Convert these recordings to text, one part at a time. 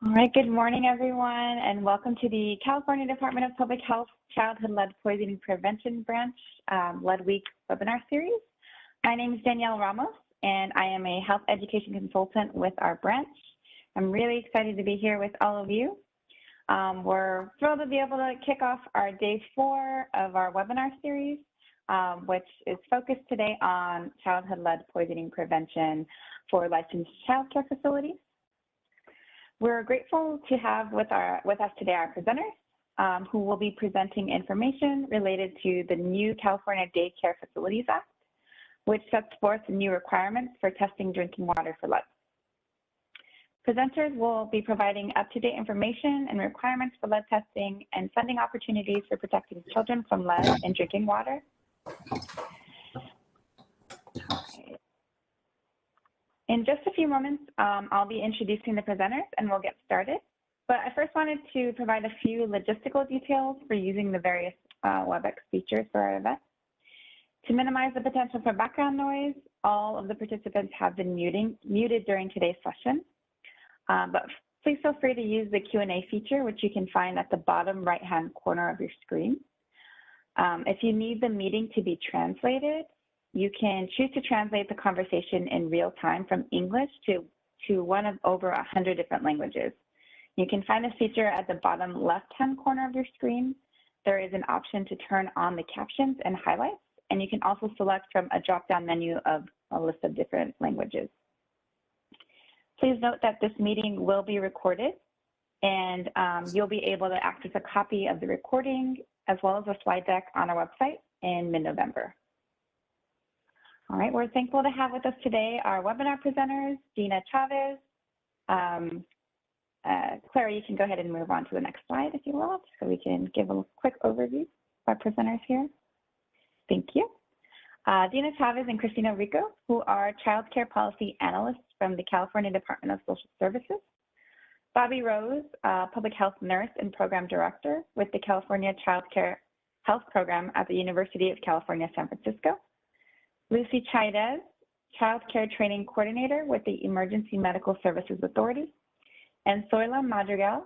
All right, good morning, everyone, and welcome to the California Department of Public Health Childhood Lead Poisoning Prevention Branch Lead Week webinar series. My name is Danielle Ramos, and I am a health education consultant with our branch. I'm really excited to be here with all of you. We're thrilled to be able to kick off our day 4 of our webinar series, which is focused today on childhood lead poisoning prevention for licensed child care facilities. We're grateful to have with us today our presenters who will be presenting information related to the new California Daycare Facilities Act, which sets forth new requirements for testing drinking water for lead. Presenters will be providing up-to-date information and requirements for lead testing and funding opportunities for protecting children from lead in drinking water. In just a few moments, I'll be introducing the presenters and we'll get started. But I first wanted to provide a few logistical details for using the various WebEx features for our event. To minimize the potential for background noise, all of the participants have been muted during today's session. But please feel free to use the Q&A feature, which you can find at the bottom right-hand corner of your screen. If you need the meeting to be translated, you can choose to translate the conversation in real time from English to one of over 100 different languages. You can find this feature at the bottom left-hand corner of your screen. There is an option to turn on the captions and highlights, and you can also select from a drop-down menu of a list of different languages. Please note that this meeting will be recorded, and you'll be able to access a copy of the recording as well as a slide deck on our website in mid-November. All right, we're thankful to have with us today our webinar presenters, Dina Chavez. Clara, you can go ahead and move on to the next slide, if you will, so we can give a quick overview of our presenters here. Thank you. Dina Chavez and Christina Rico, who are Child Care Policy Analysts from the California Department of Social Services. Bobby Rose, Public Health Nurse and Program Director with the California Child Care Health Program at the University of California, San Francisco. Lucy Chaidez, Child Care Training Coordinator with the Emergency Medical Services Authority. And Zoila Madrigal,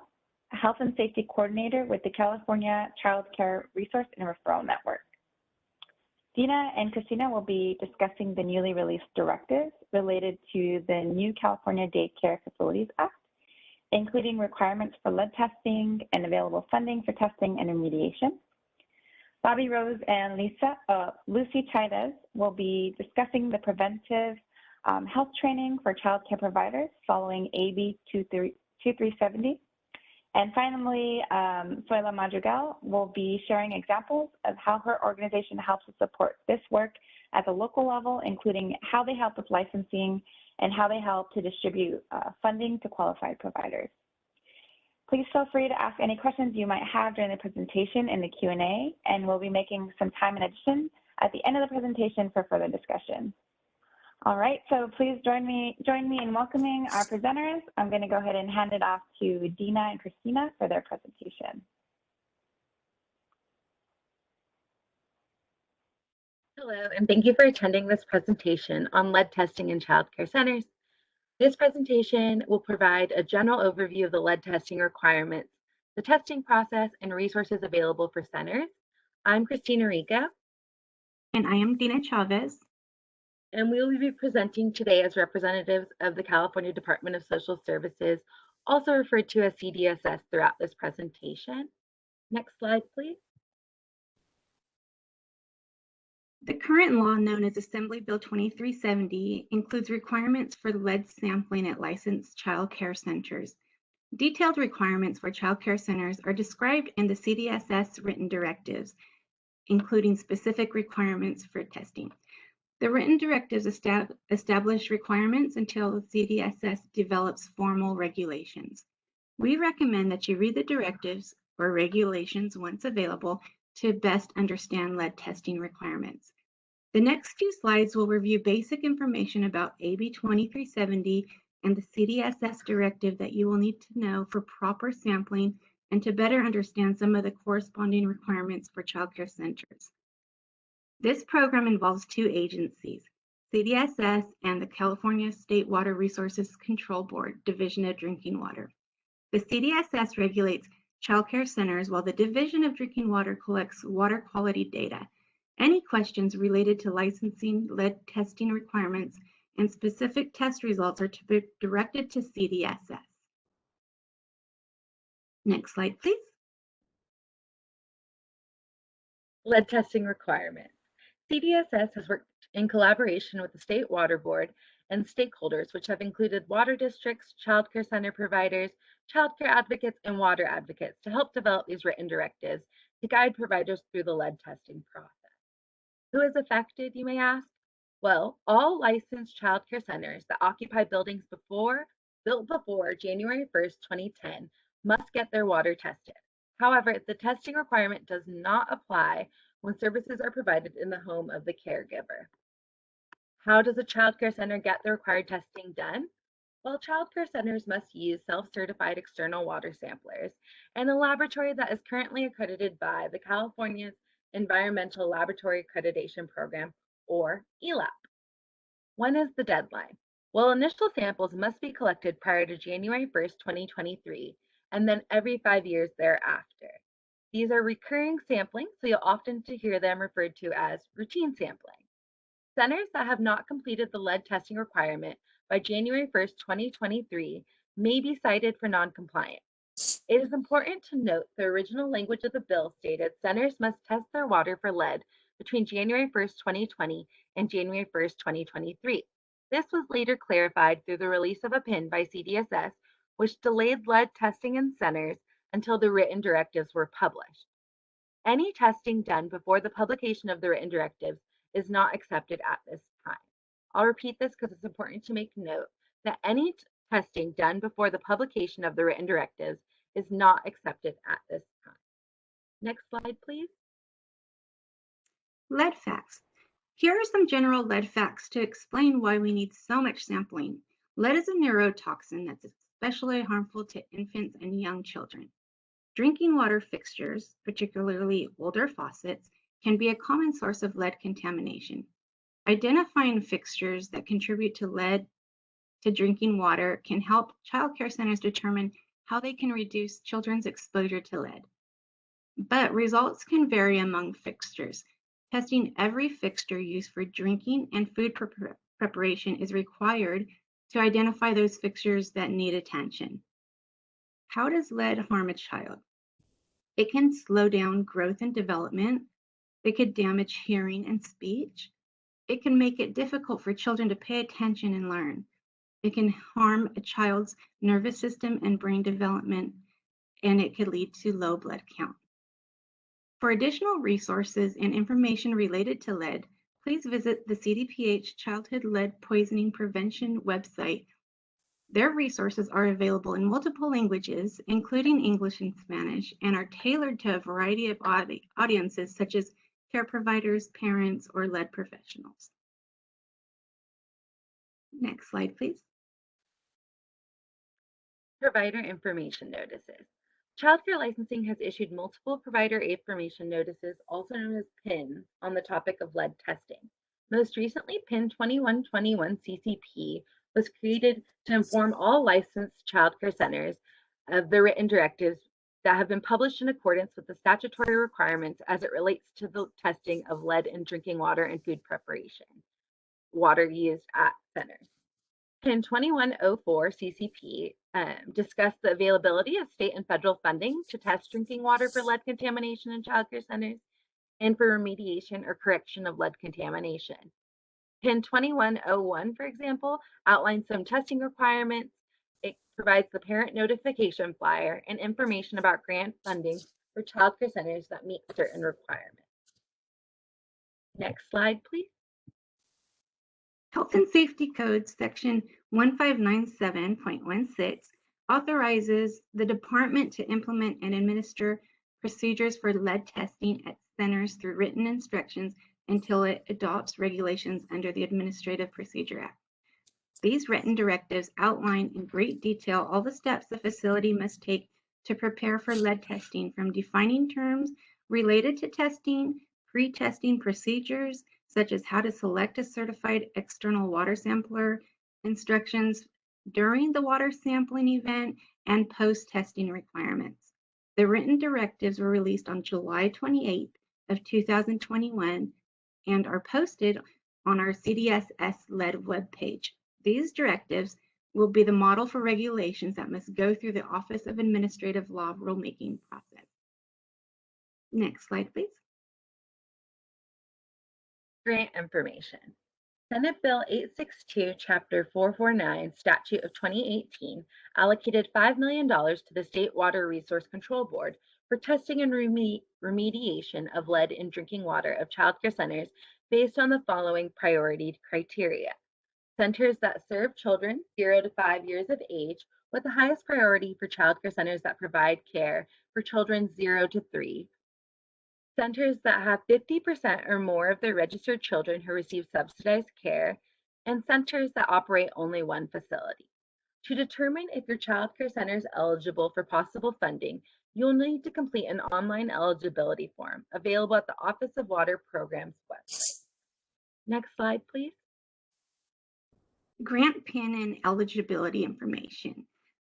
Health and Safety Coordinator with the California Child Care Resource and Referral Network. Dina and Christina will be discussing the newly released directives related to the new California Daycare Facilities Act, including requirements for lead testing and available funding for testing and remediation. Bobby Rose and Lucy Chaidez will be discussing the preventive health training for child care providers following AB 2370. And finally, Zoila Madrigal will be sharing examples of how her organization helps to support this work at the local level, including how they help with licensing and how they help to distribute funding to qualified providers. Please feel free to ask any questions you might have during the presentation in the Q&A, and we'll be making some time in addition at the end of the presentation for further discussion. All right, so please join me in welcoming our presenters. I'm going to go ahead and hand it off to Dina and Christina for their presentation. Hello, and thank you for attending this presentation on lead testing in child care centers. This presentation will provide a general overview of the lead testing requirements, the testing process, and resources available for centers. I'm Christina Rico. And I am Dina Chavez. And we will be presenting today as representatives of the California Department of Social Services, also referred to as CDSS throughout this presentation. Next slide, please. The current law, known as Assembly Bill 2370, includes requirements for lead sampling at licensed child care centers. Detailed requirements for child care centers are described in the CDSS written directives, including specific requirements for testing. The written directives establish requirements until CDSS develops formal regulations. We recommend that you read the directives or regulations once available to best understand lead testing requirements. The next few slides will review basic information about AB 2370 and the CDSS directive that you will need to know for proper sampling and to better understand some of the corresponding requirements for child care centers. This program involves 2 agencies, CDSS and the California State Water Resources Control Board, Division of Drinking Water. The CDSS regulates child care centers while the Division of Drinking Water collects water quality data. Any questions related to licensing, lead testing requirements, and specific test results are to be directed to CDSS. Next slide, please. Lead testing requirements. CDSS has worked in collaboration with the State Water Board and stakeholders, which have included water districts, child care center providers, child care advocates, and water advocates to help develop these written directives to guide providers through the lead testing process. Who is affected, you may ask? Well, all licensed child care centers that occupy buildings built before January 1st, 2010 must get their water tested. However, the testing requirement does not apply when services are provided in the home of the caregiver. How does a child care center get the required testing done? Well, child care centers must use self-certified external water samplers and a laboratory that is currently accredited by the California's Environmental Laboratory Accreditation Program, or ELAP. When is the deadline? Well, initial samples must be collected prior to January 1st, 2023, and then every 5 years thereafter. These are recurring sampling, so you'll often hear them referred to as routine sampling. Centers that have not completed the lead testing requirement by January 1st, 2023 may be cited for noncompliance. It is important to note the original language of the bill stated centers must test their water for lead between January 1st, 2020 and January 1st, 2023. This was later clarified through the release of a PIN by CDSS, which delayed lead testing in centers until the written directives were published. Any testing done before the publication of the written directives is not accepted at this time. I'll repeat this because it's important to make note that any testing done before the publication of the written directives is not accepted at this time. Next slide, please. Lead facts. Here are some general lead facts to explain why we need so much sampling. Lead is a neurotoxin that's especially harmful to infants and young children. Drinking water fixtures, particularly older faucets, can be a common source of lead contamination. Identifying fixtures that contribute to lead to drinking water can help child care centers determine how they can reduce children's exposure to lead. But results can vary among fixtures. Testing every fixture used for drinking and food preparation is required to identify those fixtures that need attention. How does lead harm a child? It can slow down growth and development. It could damage hearing and speech. It can make it difficult for children to pay attention and learn. It can harm a child's nervous system and brain development, and it could lead to low blood count. For additional resources and information related to lead, please visit the CDPH Childhood Lead Poisoning Prevention website. Their resources are available in multiple languages, including English and Spanish, and are tailored to a variety of audiences such as care providers, parents, or lead professionals. Next slide, please. Provider information notices. Child care licensing has issued multiple provider information notices, also known as PINs, on the topic of lead testing. Most recently, PIN 2121 CCP was created to inform all licensed child care centers of the written directives that have been published in accordance with the statutory requirements as it relates to the testing of lead in drinking water and food preparation, water used at centers. PIN 2104 CCP discussed the availability of state and federal funding to test drinking water for lead contamination in child care centers and for remediation or correction of lead contamination. PIN 2101, for example, outlines some testing requirements. It provides the parent notification flyer and information about grant funding for child care centers that meet certain requirements. Next slide, please. Health and Safety Code Section 1597.16 authorizes the department to implement and administer procedures for lead testing at centers through written instructions until it adopts regulations under the Administrative Procedure Act. These written directives outline in great detail all the steps the facility must take to prepare for lead testing, from defining terms related to testing, pre-testing procedures, such as how to select a certified external water sampler, instructions during the water sampling event, and post-testing requirements. The written directives were released on July 28th of 2021 and are posted on our CDSS LED webpage. These directives will be the model for regulations that must go through the Office of Administrative Law rulemaking process. Next slide, please. Grant information. Senate Bill 862, Chapter 449, Statute of 2018, allocated $5 million to the State Water Resource Control Board for testing and remediation of lead in drinking water of child care centers based on the following priority criteria. Centers that serve children 0 to 5 years of age, with the highest priority for child care centers that provide care for children 0 to 3. Centers that have 50% or more of their registered children who receive subsidized care, and centers that operate only one facility. To determine if your child care center is eligible for possible funding, you'll need to complete an online eligibility form available at the Office of Water Programs website. Next slide, please. Grant PIN and eligibility information.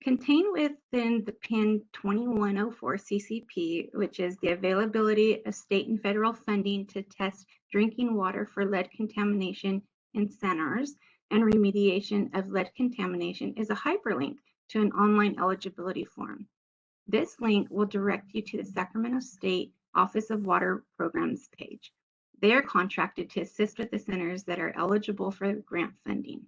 Contained within the PIN 2104 CCP, which is the availability of state and federal funding to test drinking water for lead contamination in centers and remediation of lead contamination, is a hyperlink to an online eligibility form. This link will direct you to the Sacramento State Office of Water Programs page. They are contracted to assist with the centers that are eligible for grant funding.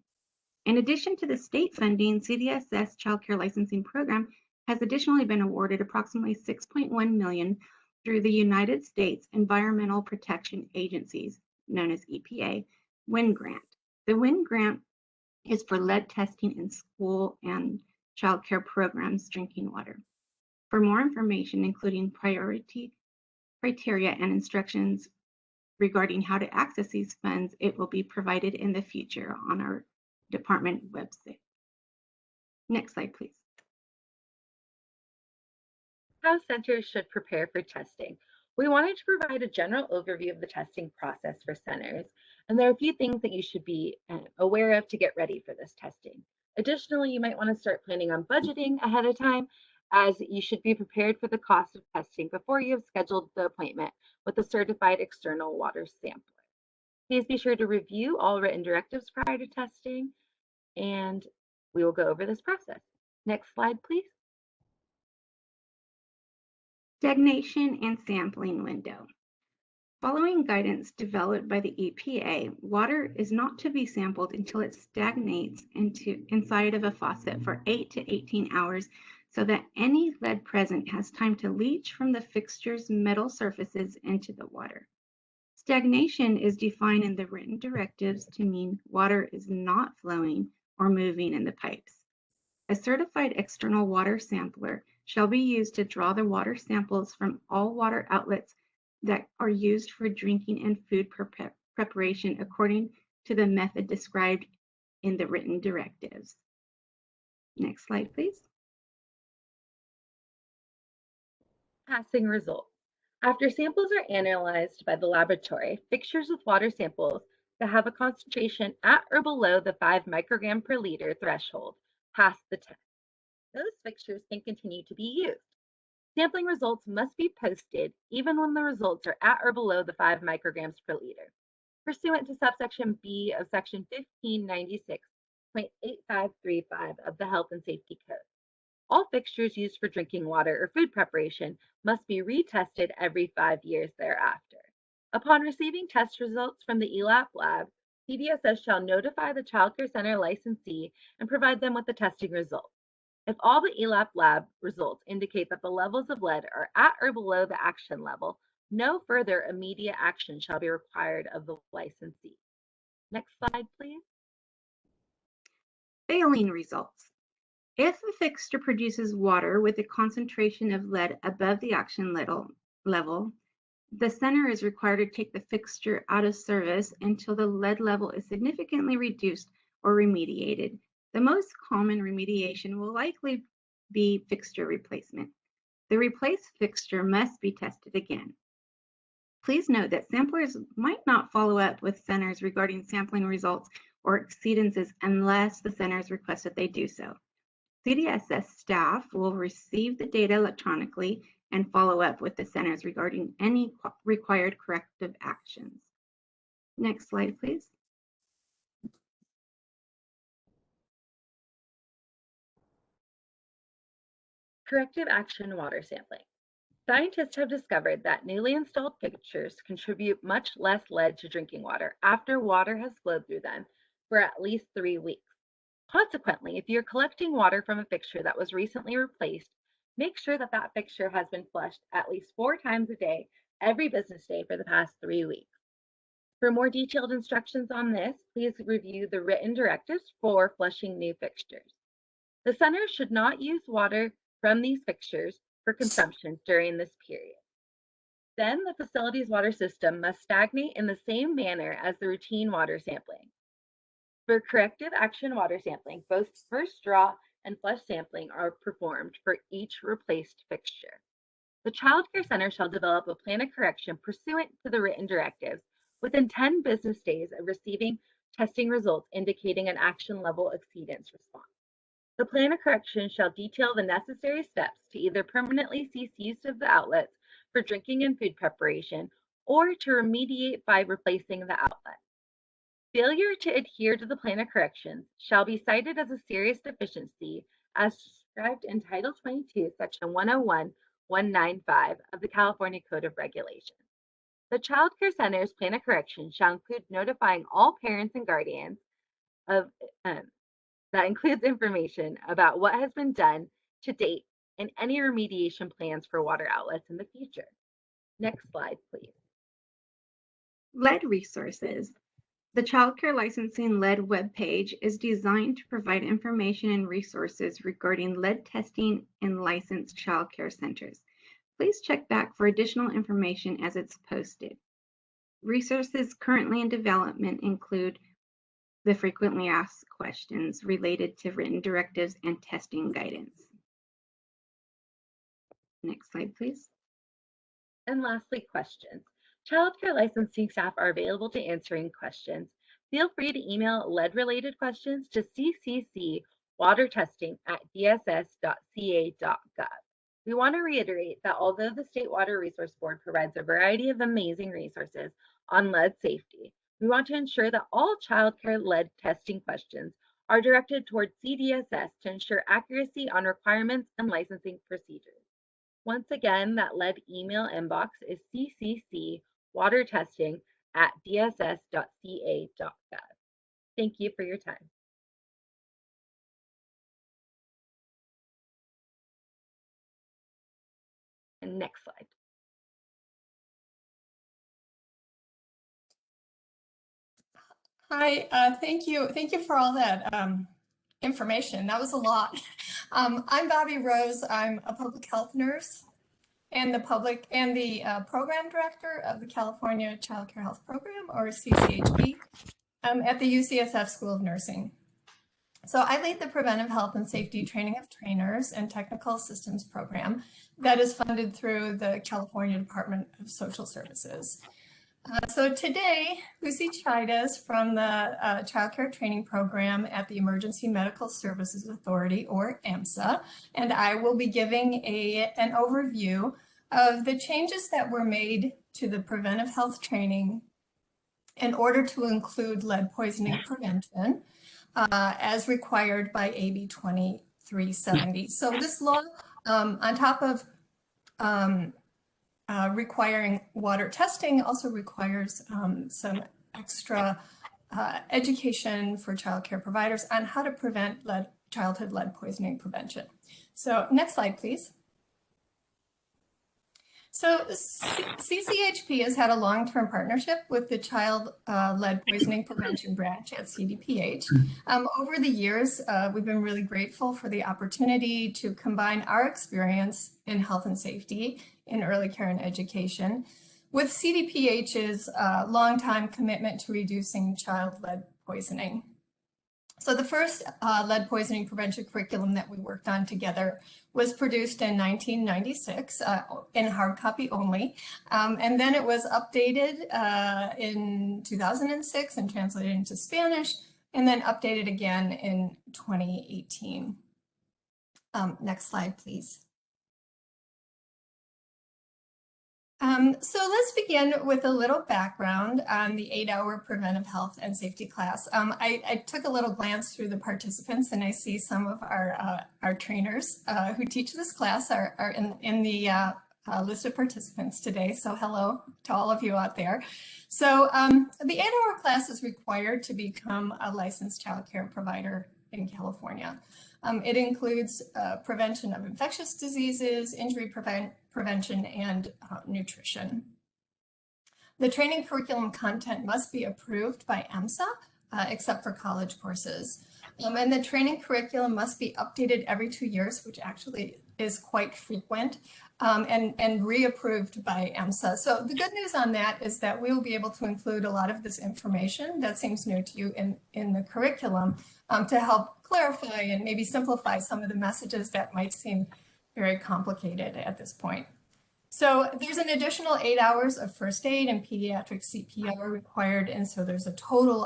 In addition to the state funding, CDSS Child Care Licensing Program has additionally been awarded approximately $6.1 million through the United States Environmental Protection Agency's, known as EPA, WIN grant. The WIN grant is for lead testing in school and child care programs drinking water. For more information, including priority criteria and instructions regarding how to access these funds, it will be provided in the future on our department website. Next slide, please. How centers should prepare for testing. We wanted to provide a general overview of the testing process for centers, and there are a few things that you should be aware of to get ready for this testing. Additionally, you might want to start planning on budgeting ahead of time, as you should be prepared for the cost of testing before you have scheduled the appointment with a certified external water sampler. Please be sure to review all written directives prior to testing, and we will go over this process. Next slide, please. Stagnation and sampling window. Following guidance developed by the EPA, water is not to be sampled until it stagnates inside of a faucet for 8 to 18 hours so that any lead present has time to leach from the fixture's metal surfaces into the water. Stagnation is defined in the written directives to mean water is not flowing or moving in the pipes. A certified external water sampler shall be used to draw the water samples from all water outlets that are used for drinking and food preparation according to the method described in the written directives. Next slide, please. Passing results. After samples are analyzed by the laboratory, fixtures with water samples that have a concentration at or below the 5 microgram per liter threshold pass the test. Those fixtures can continue to be used. Sampling results must be posted even when the results are at or below the 5 micrograms per liter, pursuant to subsection B of section 1596.8535 of the Health and Safety Code. All fixtures used for drinking water or food preparation must be retested every 5 years thereafter. Upon receiving test results from the ELAP lab, CDSS shall notify the Child Care Center licensee and provide them with the testing results. If all the ELAP lab results indicate that the levels of lead are at or below the action level, no further immediate action shall be required of the licensee. Next slide, please. Failing results. If a fixture produces water with a concentration of lead above the action level, the center is required to take the fixture out of service until the lead level is significantly reduced or remediated. The most common remediation will likely be fixture replacement. The replaced fixture must be tested again. Please note that samplers might not follow up with centers regarding sampling results or exceedances unless the centers request that they do so. CDSS staff will receive the data electronically and follow up with the centers regarding any required corrective actions. Next slide, please. Corrective action water sampling. Scientists have discovered that newly installed fixtures contribute much less lead to drinking water after water has flowed through them for at least 3 weeks. Consequently, if you're collecting water from a fixture that was recently replaced, make sure that that fixture has been flushed at least 4 times a day, every business day for the past 3 weeks. For more detailed instructions on this, please review the written directives for flushing new fixtures. The center should not use water from these fixtures for consumption during this period. Then the facility's water system must stagnate in the same manner as the routine water sampling. For corrective action water sampling, both first draw and flush sampling are performed for each replaced fixture. The Child Care Center shall develop a plan of correction pursuant to the written directives within 10 business days of receiving testing results indicating an action level exceedance response. The plan of correction shall detail the necessary steps to either permanently cease use of the outlets for drinking and food preparation or to remediate by replacing the outlet. Failure to adhere to the plan of corrections shall be cited as a serious deficiency as described in Title 22, Section 101.195 of the California Code of Regulations. The Child Care Center's plan of correction shall include notifying all parents and guardians of that includes information about what has been done to date and any remediation plans for water outlets in the future. Next slide, please. Lead resources. The Child Care Licensing Lead webpage is designed to provide information and resources regarding lead testing in licensed child care centers. Please check back for additional information as it's posted. Resources currently in development include the frequently asked questions related to written directives and testing guidance. Next slide, please. And lastly, questions. Child care licensing staff are available to answering questions. Feel free to email lead-related questions to cccwatertesting@dss.ca.gov. We want to reiterate that although the State Water Resource Board provides a variety of amazing resources on lead safety, we want to ensure that all child care lead testing questions are directed towards CDSS to ensure accuracy on requirements and licensing procedures. Once again, that lead email inbox is cccwatertesting@dss.ca.gov. Thank you for your time. And next slide. Hi, thank you for all that information. That was a lot. I'm Bobby Rose. I'm a public health nurse and the program director of the California Child Care Health Program, or CCHP, at the UCSF School of Nursing. So I lead the Preventive Health and Safety Training of Trainers and Technical Systems program that is funded through the California Department of Social Services. So today, Lucy Chidas from the Child Care Training Program at the Emergency Medical Services Authority, or EMSA, and I will be giving an overview of the changes that were made to the preventive health training in order to include lead poisoning prevention as required by AB 2370. So this law, on top of requiring water testing, also requires some extra education for child care providers on how to prevent childhood lead poisoning prevention. So next slide, please. So CCHP has had a long-term partnership with the Child Lead Poisoning Prevention Branch at CDPH. Over the years, we've been really grateful for the opportunity to combine our experience in health and safety in early care and education with CDPH's longtime commitment to reducing child lead poisoning. So the first lead poisoning prevention curriculum that we worked on together was produced in 1996 in hard copy only. And then it was updated in 2006 and translated into Spanish and then updated again in 2018. Next slide, please. So let's begin with a little background on the 8-hour preventive health and safety class. I took a little glance through the participants, and I see some of our trainers who teach this class are in the list of participants today. So hello to all of you out there. So the 8-hour class is required to become a licensed child care provider in California. It includes prevention of infectious diseases, injury prevention, and nutrition. The training curriculum content must be approved by EMSA, except for college courses. And the training curriculum must be updated every 2 years, which actually is quite frequent, and reapproved by EMSA. So the good news on that is that we will be able to include a lot of this information that seems new to you in the curriculum to help clarify and maybe simplify some of the messages that might seem very complicated at this point. So there's an additional 8 hours of first aid and pediatric CPR required. And so there's a total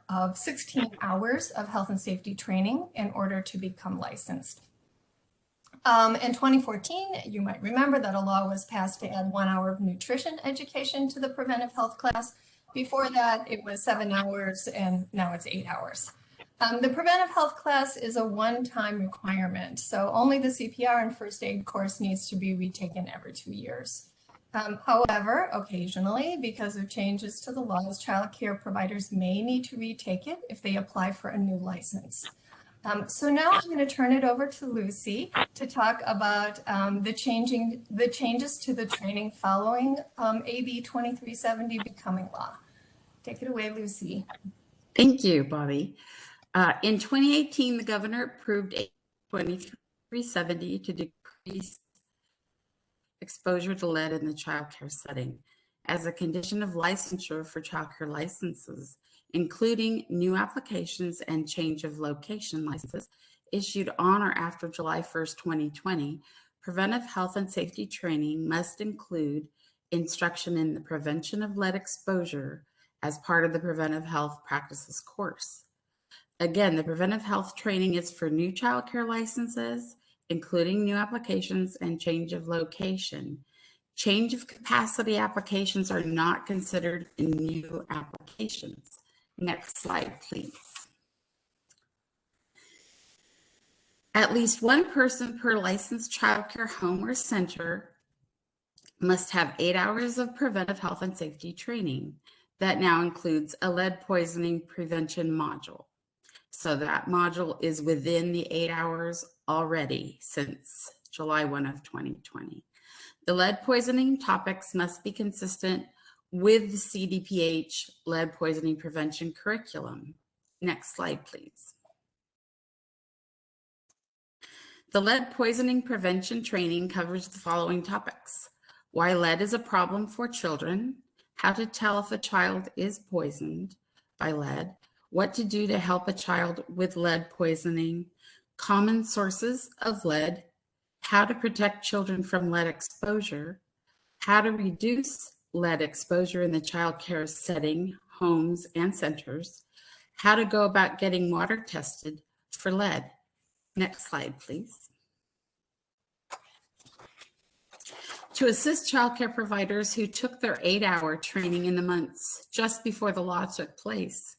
of 16 hours of health and safety training in order to become licensed. In 2014, you might remember that a law was passed to add 1 hour of nutrition education to the preventive health class. Before that, it was 7 hours, and now it's 8 hours. The preventive health class is a one-time requirement, so only the CPR and first aid course needs to be retaken every 2 years. However, occasionally, because of changes to the laws, child care providers may need to retake it if they apply for a new license. So now I'm going to turn it over to Lucy to talk about the changes to the training following AB 2370 becoming law. Take it away, Lucy. Thank you, Bobby. In 2018, the governor approved AB 2370 to decrease exposure to lead in the child care setting as a condition of licensure for child care licenses, including new applications and change of location licenses issued on or after July 1st, 2020. Preventive health and safety training must include instruction in the prevention of lead exposure as part of the preventive health practices course. Again, the preventive health training is for new child care licenses, including new applications and change of location. Change of capacity applications are not considered in new applications. Next slide, please. At least one person per licensed child care home or center must have 8 hours of preventive health and safety training. That now includes a lead poisoning prevention module. So that module is within the 8 hours already since July 1 of 2020. The lead poisoning topics must be consistent with the CDPH lead poisoning prevention curriculum. Next slide, please. The lead poisoning prevention training covers the following topics: why lead is a problem for children, how to tell if a child is poisoned by lead, what to do to help a child with lead poisoning, common sources of lead, how to protect children from lead exposure, how to reduce lead exposure in the child care setting, homes, and centers, how to go about getting water tested for lead. Next slide, please. To assist child care providers who took their 8-hour training in the months just before the law took place,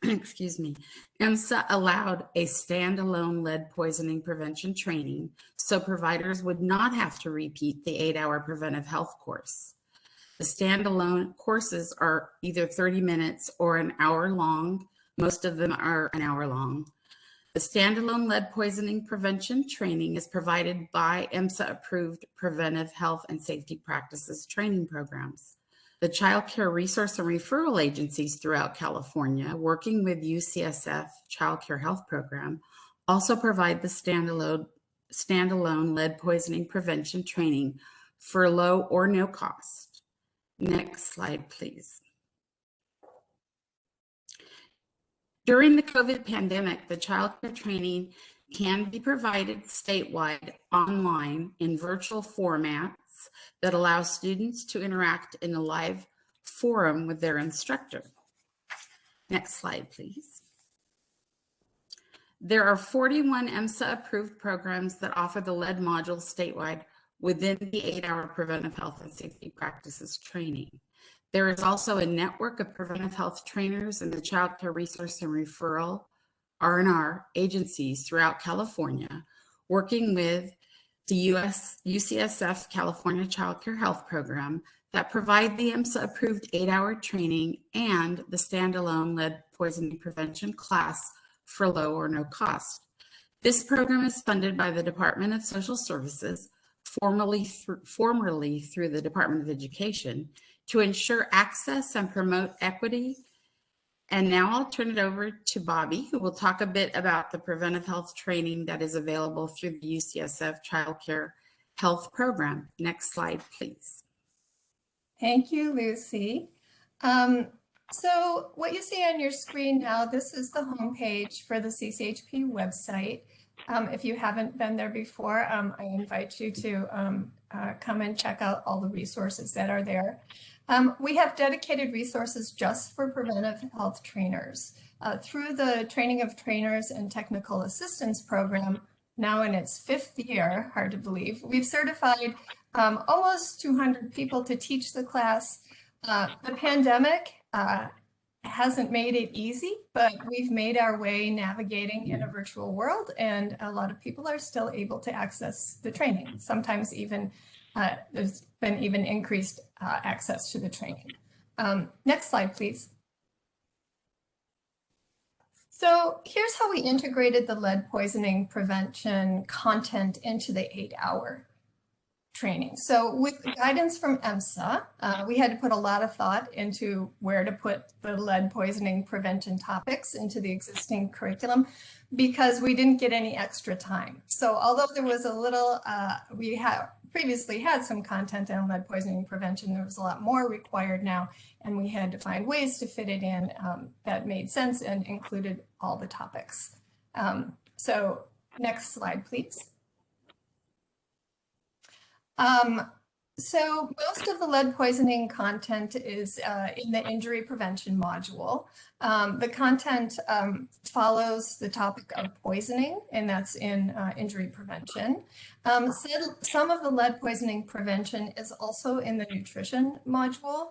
excuse me, EMSA allowed a standalone lead poisoning prevention training so providers would not have to repeat the 8-hour preventive health course. The standalone courses are either 30 minutes or an hour long. Most of them are an hour long. The standalone lead poisoning prevention training is provided by EMSA-approved preventive health and safety practices training programs. The child care resource and referral agencies throughout California, working with UCSF Child Care Health Program, also provide the standalone lead poisoning prevention training for low or no cost. Next slide, please. During the COVID pandemic, the child care training can be provided statewide online in virtual formats that allow students to interact in a live forum with their instructor. Next slide, please. There are 41 EMSA approved programs that offer the lead module statewide within the 8-hour preventive health and safety practices training. There is also a network of preventive health trainers in the Child Care Resource and Referral R&R agencies throughout California, working with the UCSF California Child Care Health Program that provide the EMSA approved 8-hour training and the standalone lead poisoning prevention class for low or no cost. This program is funded by the Department of Social Services, formerly through the Department of Education, to ensure access and promote equity. And now I'll turn it over to Bobby, who will talk a bit about the preventive health training that is available through the UCSF Child Care Health Program. Next slide, please. Thank you, Lucy. So what you see on your screen now, this is the homepage for the CCHP website. If you haven't been there before, I invite you to come and check out all the resources that are there. We have dedicated resources just for preventive health trainers. Through the Training of Trainers and Technical Assistance Program, now in its 5th year, hard to believe, we've certified almost 200 people to teach the class. The pandemic hasn't made it easy, but we've made our way navigating in a virtual world, and a lot of people are still able to access the training. Sometimes even there's been even increased access to the training. Next slide, please. So here's how we integrated the lead poisoning prevention content into the 8-hour training. So with guidance from EMSA, we had to put a lot of thought into where to put the lead poisoning prevention topics into the existing curriculum because we didn't get any extra time. So although there was a little, we had previously had some content on lead poisoning prevention, there was a lot more required now, and we had to find ways to fit it in that made sense and included all the topics. So next slide, please. So most of the lead poisoning content is in the injury prevention module. The content follows the topic of poisoning, and that's in injury prevention. Some of the lead poisoning prevention is also in the nutrition module.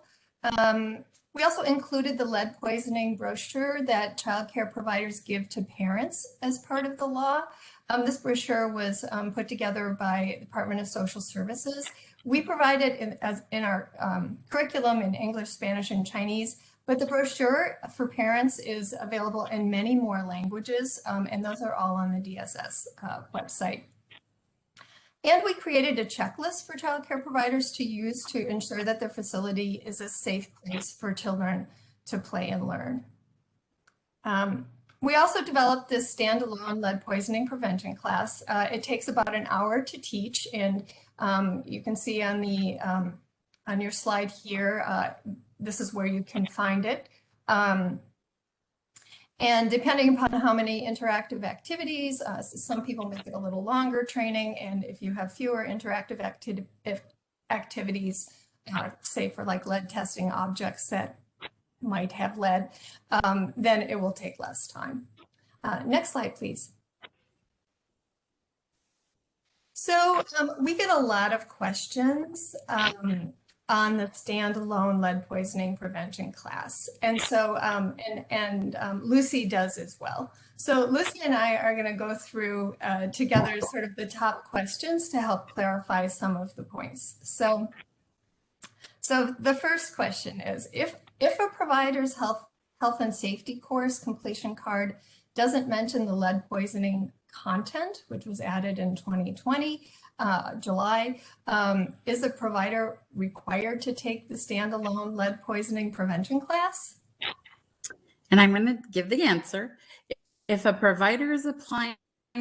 We also included the lead poisoning brochure that child care providers give to parents as part of the law. This brochure was put together by the Department of Social Services. We provide it in our curriculum in English, Spanish, and Chinese, but the brochure for parents is available in many more languages, and those are all on the DSS website. And we created a checklist for child care providers to use to ensure that their facility is a safe place for children to play and learn. We also developed this standalone lead poisoning prevention class. It takes about an hour to teach, and you can see on the on your slide here, this is where you can find it. And depending upon how many interactive activities, some people make it a little longer training, and if you have fewer interactive activities, say for like lead testing objects that might have lead, then it will take less time. Next slide, please. So we get a lot of questions on the standalone lead poisoning prevention class. And so, Lucy does as well. So Lucy and I are gonna go through together sort of the top questions to help clarify some of the points. So the first question is, if a provider's health and safety course completion card doesn't mention the lead poisoning content, which was added in 2020, July, is the provider required to take the standalone lead poisoning prevention class? And I'm going to give the answer. If a provider is applying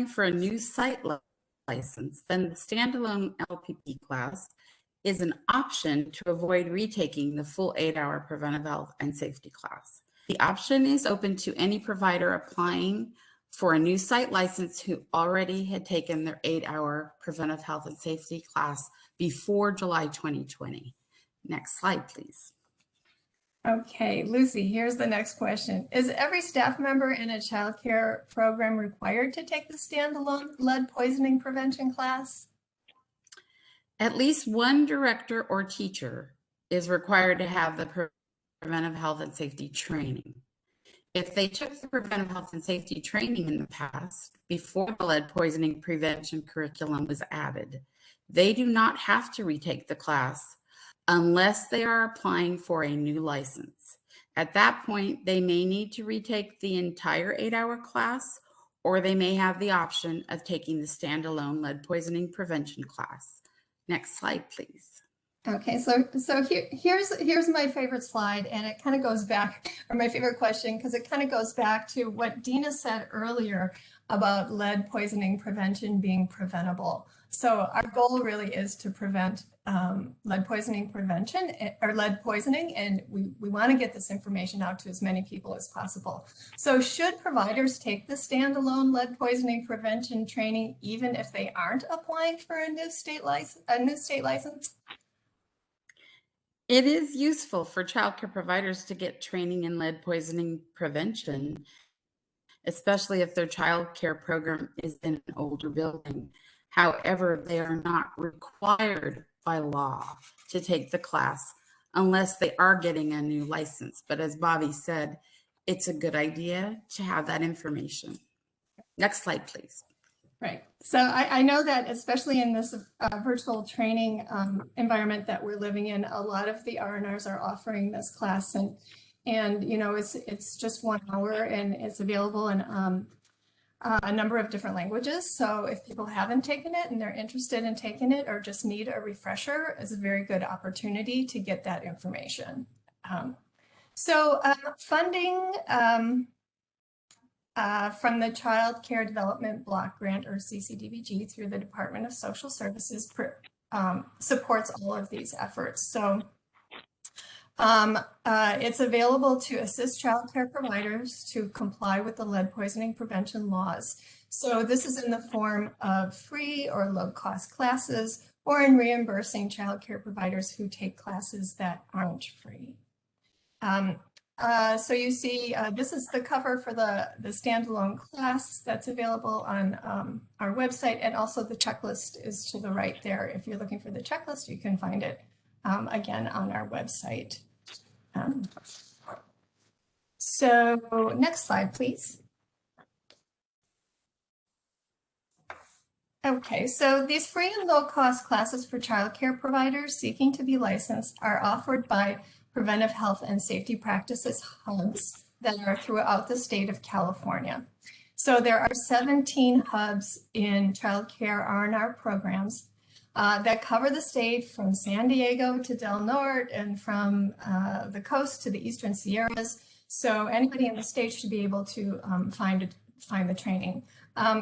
for a new site license, then the standalone LPP class is an option to avoid retaking the full 8-hour preventive health and safety class. The option is open to any provider applying for a new site license who already had taken their 8-hour preventive health and safety class before July 2020. Next slide, please. Okay, Lucy, here's the next question. Is every staff member in a child care program required to take the standalone lead poisoning prevention class? At least one director or teacher is required to have the preventive health and safety training. If they took the preventive health and safety training in the past, before the lead poisoning prevention curriculum was added, they do not have to retake the class unless they are applying for a new license. At that point, they may need to retake the entire 8-hour class, or they may have the option of taking the standalone lead poisoning prevention class. Next slide, please. Okay, so here's my favorite slide, and it kind of goes back, or my favorite question, because it kind of goes back to what Dina said earlier about lead poisoning prevention being preventable. So our goal really is to prevent lead poisoning prevention or lead poisoning, and we want to get this information out to as many people as possible. So should providers take the standalone lead poisoning prevention training even if they aren't applying for a new state license? It is useful for childcare providers to get training in lead poisoning prevention, especially if their childcare program is in an older building. However, they are not required by law to take the class unless they are getting a new license. But as Bobby said, it's a good idea to have that information. Next slide, please. Right. So I know that especially in this virtual training environment that we're living in, a lot of the R&Rs are offering this class, and you know it's just 1 hour and it's available in a number of different languages. So if people haven't taken it and they're interested in taking it or just need a refresher, it's a very good opportunity to get that information. Funding from the Child Care Development Block Grant, or CCDPH, through the Department of Social Services supports all of these efforts. So it's available to assist child care providers to comply with the lead poisoning prevention laws. So this is in the form of free or low-cost classes, or in reimbursing child care providers who take classes that aren't free. So you see, this is the cover for the standalone class that's available on our website, and also the checklist is to the right there. If you're looking for the checklist, you can find it again on our website. So next slide, please. Okay, so these free and low-cost classes for childcare providers seeking to be licensed are offered by preventive health and safety practices hubs that are throughout the state of California. So there are 17 hubs in childcare R&R programs that cover the state from San Diego to Del Norte and from the coast to the Eastern Sierras. So anybody in the state should be able to find the training.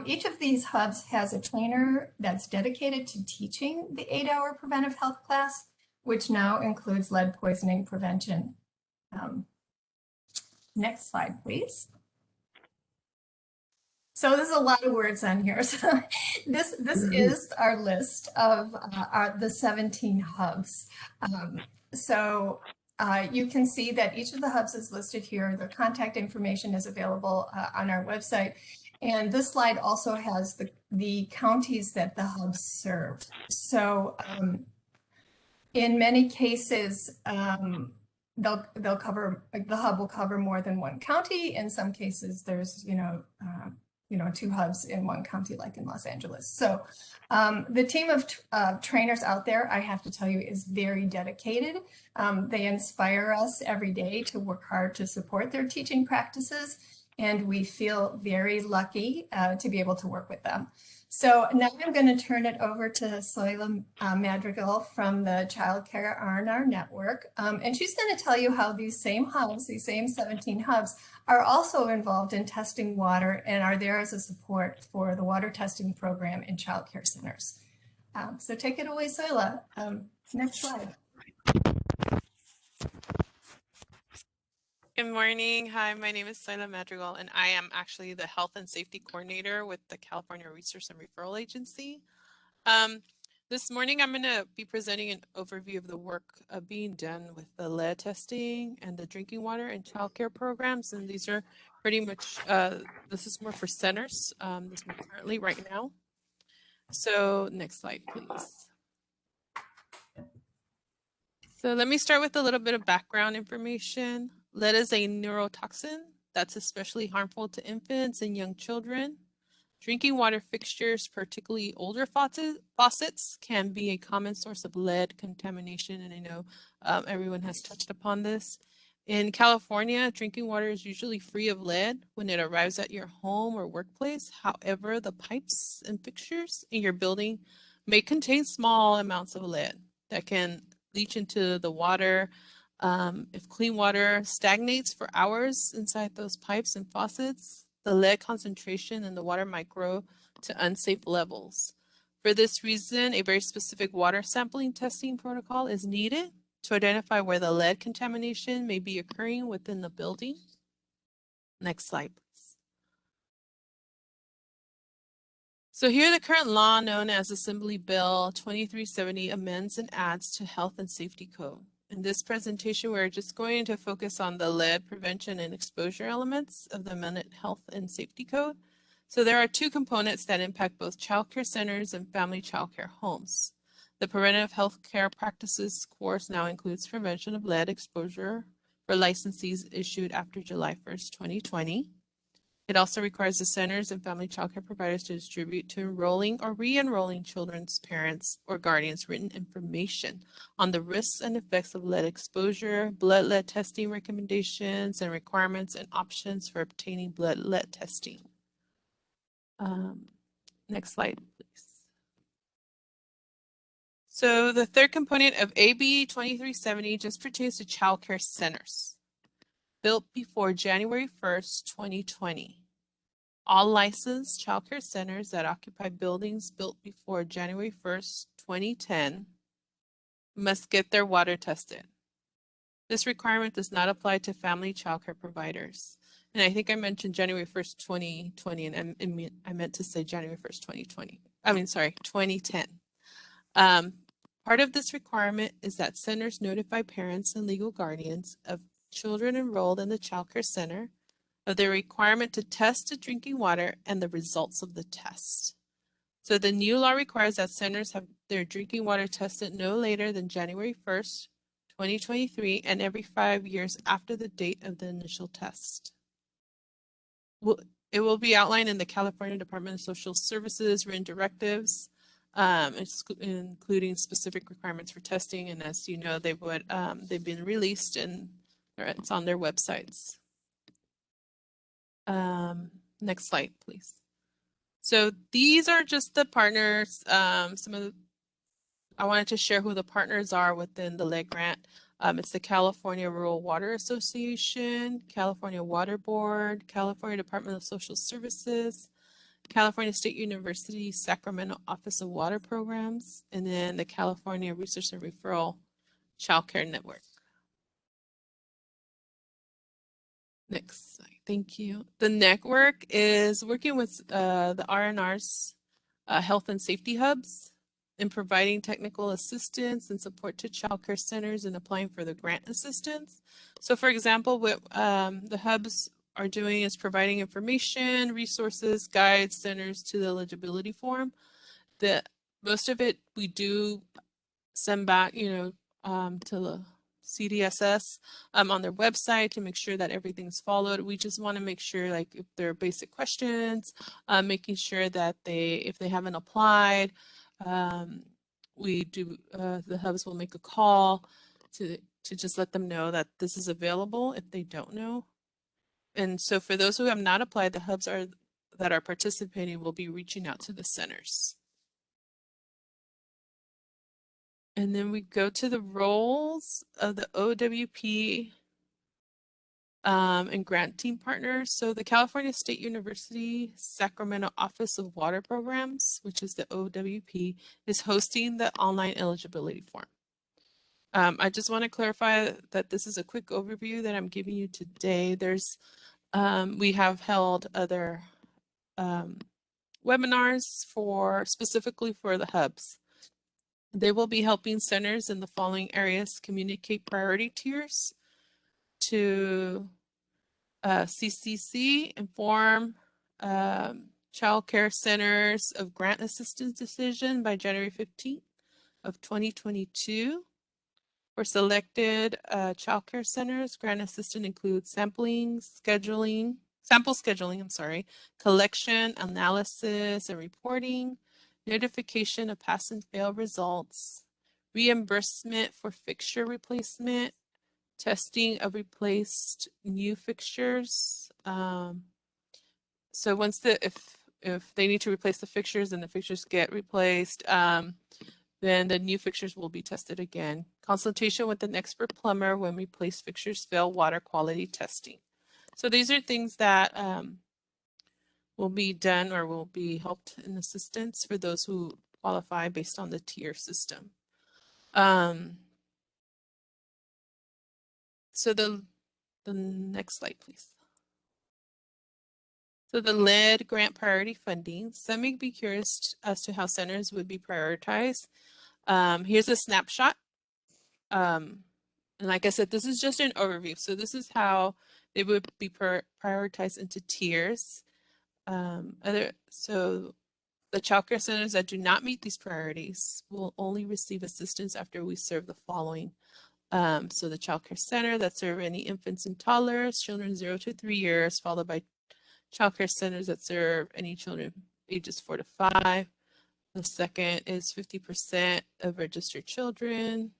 Each of these hubs has a trainer that's dedicated to teaching the 8-hour preventive health class, which now includes lead poisoning prevention. Next slide, please. So there's a lot of words on here. So this is our list of the 17 hubs. You can see that each of the hubs is listed here. Their contact information is available on our website. And this slide also has the counties that the hubs serve. So in many cases, they'll cover, the hub will cover more than one county. In some cases, there's, 2 hubs in one county, like in Los Angeles. So the team of trainers out there, I have to tell you, is very dedicated. They inspire us every day to work hard to support their teaching practices, and we feel very lucky to be able to work with them. So now I'm going to turn it over to Soila Madrigal from the Child Care R&R Network, and she's going to tell you how these same hubs, these same 17 hubs, are also involved in testing water and are there as a support for the water testing program in child care centers. So take it away, Soila. Next slide. Good morning. Hi, my name is Soila Madrigal, and I am actually the Health and Safety Coordinator with the California Research and Referral Agency. This morning, I'm going to be presenting an overview of the work being done with the lead testing and the drinking water and childcare programs. And these are pretty much, this is more for centers, this is currently right now. So next slide, please. So let me start with a little bit of background information. Lead is a neurotoxin that's especially harmful to infants and young children. Drinking water fixtures, particularly older faucets, can be a common source of lead contamination, and I know everyone has touched upon this. In California, drinking water is usually free of lead when it arrives at your home or workplace. However, the pipes and fixtures in your building may contain small amounts of lead that can leach into the water. If clean water stagnates for hours inside those pipes and faucets, the lead concentration in the water might grow to unsafe levels. For this reason, a very specific water sampling testing protocol is needed to identify where the lead contamination may be occurring within the building. Next slide, please. So here the current law known as Assembly Bill 2370 amends and adds to Health and Safety Code. In this presentation, we're just going to focus on the lead prevention and exposure elements of the amended Health and Safety Code. So there are two components that impact both child care centers and family child care homes. The Preventive Health Care Practices course now includes prevention of lead exposure for licensees issued after July 1st, 2020. It also requires the centers and family child care providers to distribute to enrolling or re-enrolling children's parents or guardians written information on the risks and effects of lead exposure, blood lead testing recommendations and requirements, and options for obtaining blood lead testing. Next slide, please. So the third component of AB 2370 just pertains to child care centers built before January 1st, 2020. All licensed child care centers that occupy buildings built before January 1st, 2010 must get their water tested. This requirement does not apply to family child care providers. And I think I mentioned January 1st, 2020, and I meant to say January 1st, 2020. I mean, sorry, 2010. Part of this requirement is that centers notify parents and legal guardians of children enrolled in the child care center of the requirement to test the drinking water and the results of the test. So the new law requires that centers have their drinking water tested no later than January 1st, 2023, and every 5 years after the date of the initial test. It will be outlined in the California Department of Social Services written directives, including specific requirements for testing. And as you know, they've been released and it's on their websites. Next slide, please. So these are just the partners. I wanted to share who the partners are within the lead grant. It's the California Rural Water Association, California Water Board, California Department of Social Services, California State University Sacramento Office of Water Programs, and then the California Research and Referral Child Care Network. Next slide, thank you. The network is working with the RNR's health and safety hubs in providing technical assistance and support to child care centers and applying for the grant assistance. So for example, what the hubs are doing is providing information, resources, guides, centers to the eligibility form. Most of it we do send back, to the CDSS on their website to make sure that everything's followed. We just want to make sure, like, if there are basic questions, making sure that if they haven't applied, the hubs will make a call to just let them know that this is available if they don't know. And so for those who have not applied, the hubs that are participating will be reaching out to the centers. And then we go to the roles of the OWP and grant team partners. So the California State University Sacramento Office of Water Programs, which is the OWP, is hosting the online eligibility form. I just want to clarify that this is a quick overview that I'm giving you today. We have held other webinars specifically for the hubs. They will be helping centers in the following areas communicate priority tiers to CCC, inform child care centers of grant assistance decision by January 15th of 2022. For selected child care centers, grant assistance includes sample scheduling, collection, analysis, and reporting, notification of pass and fail results, reimbursement for fixture replacement, testing of replaced new fixtures. So once if they need to replace the fixtures and the fixtures get replaced, then the new fixtures will be tested again. Consultation with an expert plumber when replaced fixtures fail water quality testing. So these are things that will be done or will be helped in assistance for those who qualify based on the tier system. So the next slide, please. So the lead grant priority funding. Some may be curious as to how centers would be prioritized. Here's a snapshot. And like I said, this is just an overview. So this is how they would be prioritized into tiers. So the child care centers that do not meet these priorities will only receive assistance after we serve the following. So the child care center that serve any infants and toddlers, children 0 to 3 years, followed by child care centers that serve any children ages 4 to 5. The second is 50% of registered children.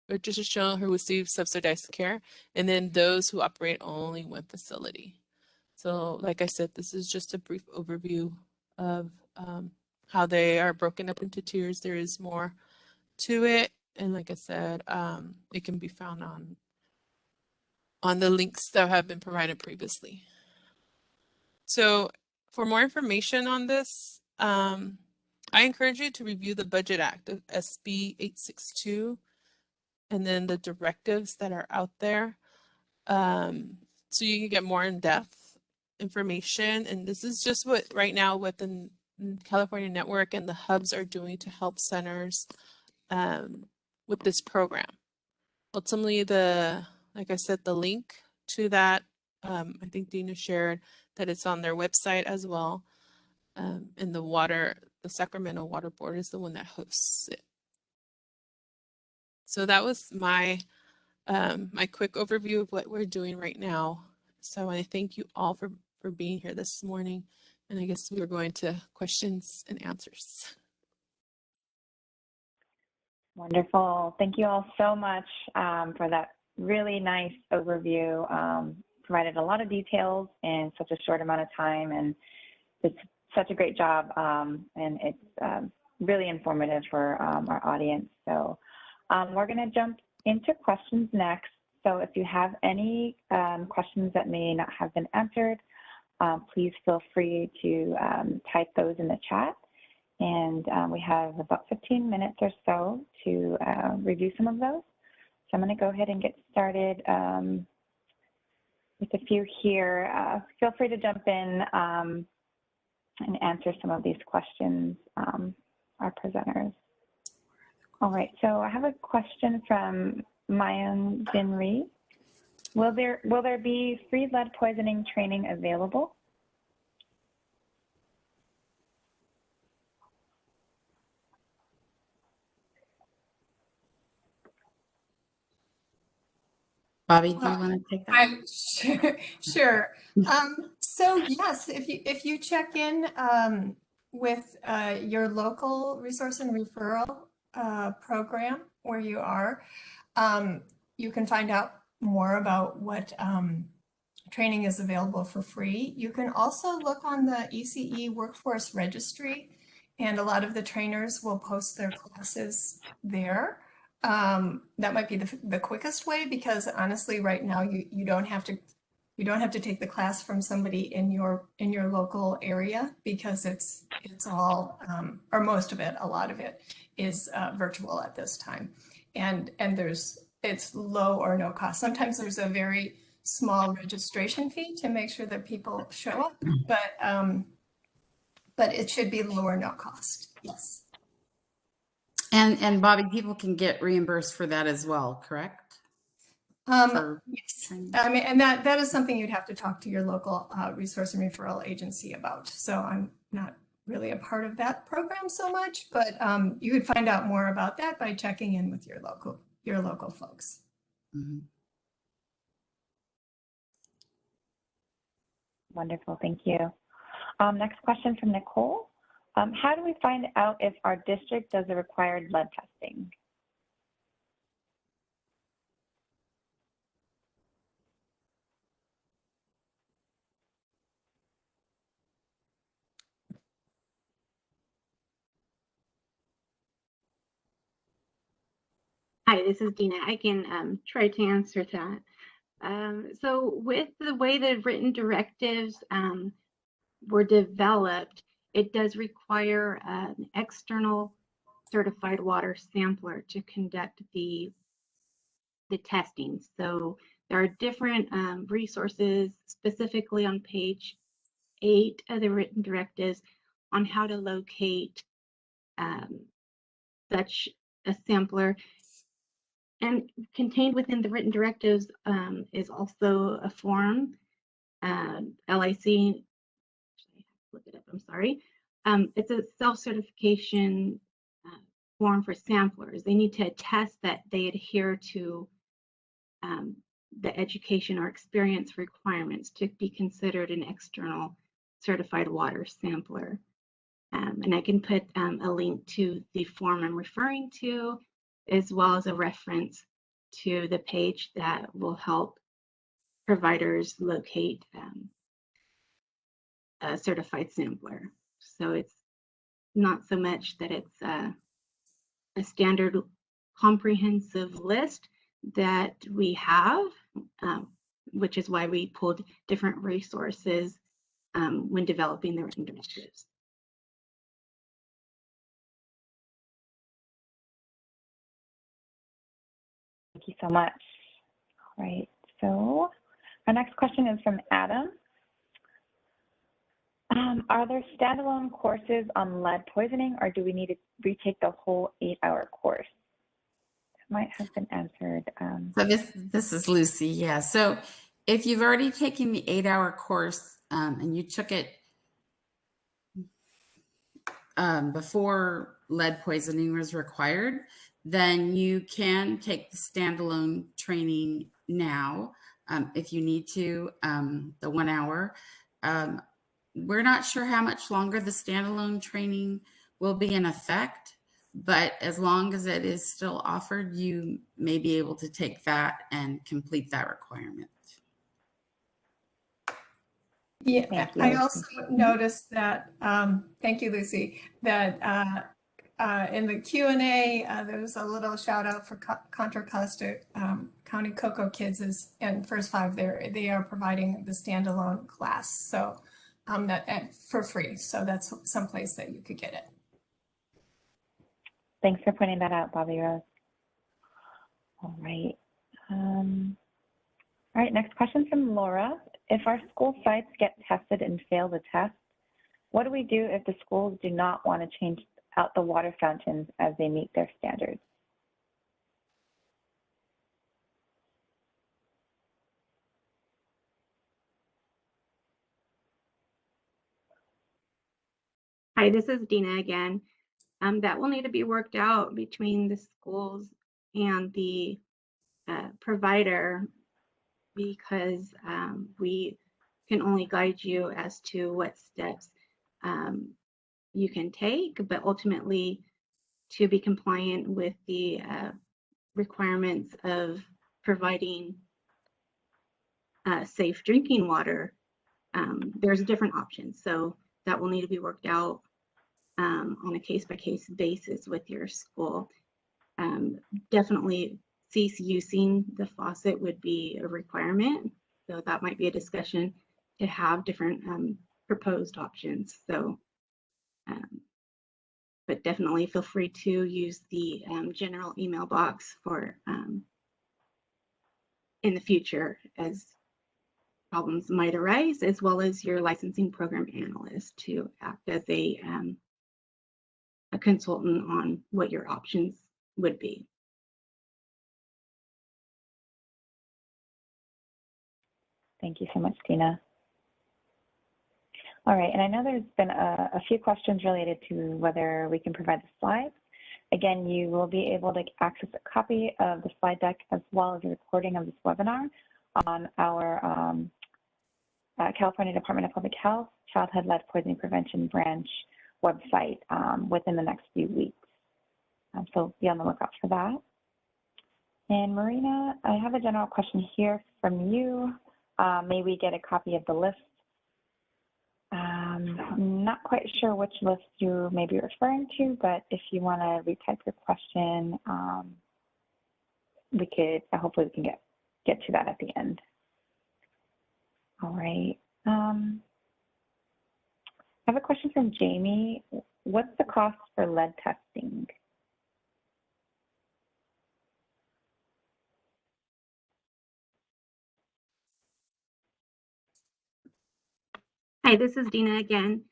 Registered children who receive subsidized care, and then those who operate only one facility. So like I said, this is just a brief overview of how they are broken up into tiers. There is more to it. And like I said, it can be found on the links that have been provided previously. So for more information on this, I encourage you to review the Budget Act of SB 862 and then the directives that are out there. So you can get more in-depth information. And this is just what right now what the California Network and the hubs are doing to help centers with this program. Ultimately, like I said, the link to that, I think Dina shared that it's on their website as well. And the Sacramento Water Board is the one that hosts it. So that was my quick overview of what we're doing right now. So I want to thank you all for being here this morning. And I guess we're going to questions and answers. Wonderful. Thank you all so much for that really nice overview. Provided a lot of details in such a short amount of time, and it's such a great job, and it's really informative for our audience. So we're going to jump into questions next. So if you have any questions that may not have been answered, please feel free to type those in the chat. And we have about 15 minutes or so to review some of those. So I'm going to go ahead and get started with a few here. Feel free to jump in and answer some of these questions, our presenters. All right, so I have a question from Mayan Jinri. Will there be free lead poisoning training available? Bobby, do you want to take that? I'm sure. So yes, if you check in with your local resource and referral program where you are, you can find out more about what training is available for free. You can also look on the ECE Workforce Registry, and a lot of the trainers will post their classes there. That might be the quickest way, because honestly, right now you don't have to take the class from somebody in your local area, because it's all or most of it, a lot of it is virtual at this time, and it's low or no cost. Sometimes there's a very small registration fee to make sure that people show up, but but it should be low or no cost. Yes. And Bobby, people can get reimbursed for that as well, correct? Yes. Training. I mean, and that is something you'd have to talk to your local resource and referral agency about. So I'm not really a part of that program so much, but you could find out more about that by checking in with your local folks. Mm-hmm. Wonderful, thank you. Next question from Nicole. How do we find out if our district does the required lead testing? Hi, this is Dina. I can try to answer that. So with the way the written directives were developed, it does require an external certified water sampler to conduct the testing. So there are different resources specifically on page 8 of the written directives on how to locate such a sampler. And contained within the written directives is also a form, LIC, look it up, I'm sorry. It's a self-certification form for samplers. They need to attest that they adhere to the education or experience requirements to be considered an external certified water sampler. And I can put a link to the form I'm referring to, as well as a reference to the page that will help providers locate a certified sampler. So it's not so much that it's a standard comprehensive list that we have, which is why we pulled different resources when developing the written directives. Thank you so much. All right, so our next question is from Adam. Are there standalone courses on lead poisoning, or do we need to retake the whole 8-hour course? It might have been answered. So this is Lucy. Yeah. So if you've already taken the 8-hour course and you took it before lead poisoning was required, then you can take the standalone training now if you need to, the 1 hour. We're not sure how much longer the standalone training will be in effect, but as long as it is still offered, you may be able to take that and complete that requirement. Yeah, Thank you. I also noticed that, thank you, Lucy, that in the Q&A, there was a little shout out for Contra Costa County Cocoa Kids and First Five there. They are providing the standalone class, so that for free. So that's someplace that you could get it. Thanks for pointing that out, Bobby Rose. All right. All right, next question from Laura. If our school sites get tested and fail the test, what do we do if the schools do not want to change out the water fountains as they meet their standards? Hi, this is Dina again. That will need to be worked out between the schools and the provider, because we can only guide you as to what steps you can take, but ultimately to be compliant with the requirements of providing safe drinking water, there's different options. So that will need to be worked out on a case-by-case basis with your school. Definitely cease using the faucet would be a requirement. So that might be a discussion to have different proposed options. So, but definitely feel free to use the general email box for in the future as problems might arise, as well as your licensing program analyst to act as a consultant on what your options would be. Thank you so much, Dina. All right, and I know there's been a few questions related to whether we can provide the slides. Again, you will be able to access a copy of the slide deck as well as a recording of this webinar on our California Department of Public Health Childhood Lead Poisoning Prevention Branch website within the next few weeks. So be on the lookout for that. And Marina, I have a general question here from you. May we get a copy of the list? I'm not quite sure which list you may be referring to, but if you want to retype your question, hopefully we can get to that at the end. All right. I have a question from Jamie. What's the cost for lead testing? Hi, this is Dina again.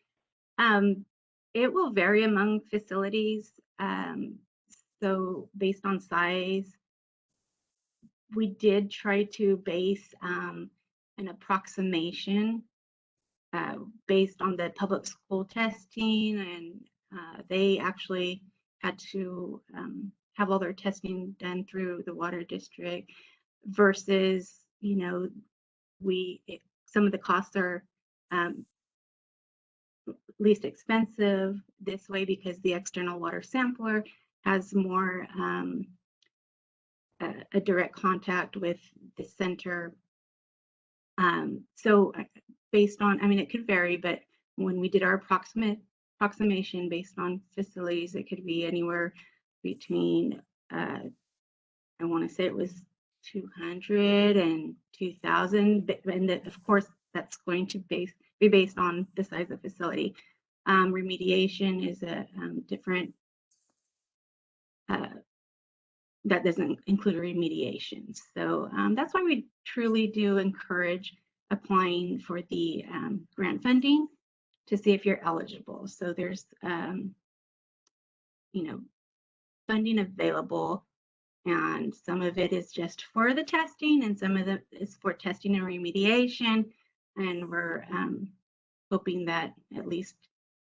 It will vary among facilities. So based on size, we did try to base an approximation based on the public school testing, and they actually had to have all their testing done through the water district versus, you know, some of the costs are least expensive this way because the external water sampler has more a direct contact with the center. So based on, I mean, it could vary, but when we did our approximation based on facilities, it could be anywhere between, I want to say it was 200 and 2,000, and of course that's going to be based on the size of the facility. Remediation is a different, that doesn't include remediation. So that's why we truly do encourage applying for the grant funding to see if you're eligible. So there's, you know, funding available, and some of it is just for the testing and some of it is for testing and remediation. And we're hoping that at least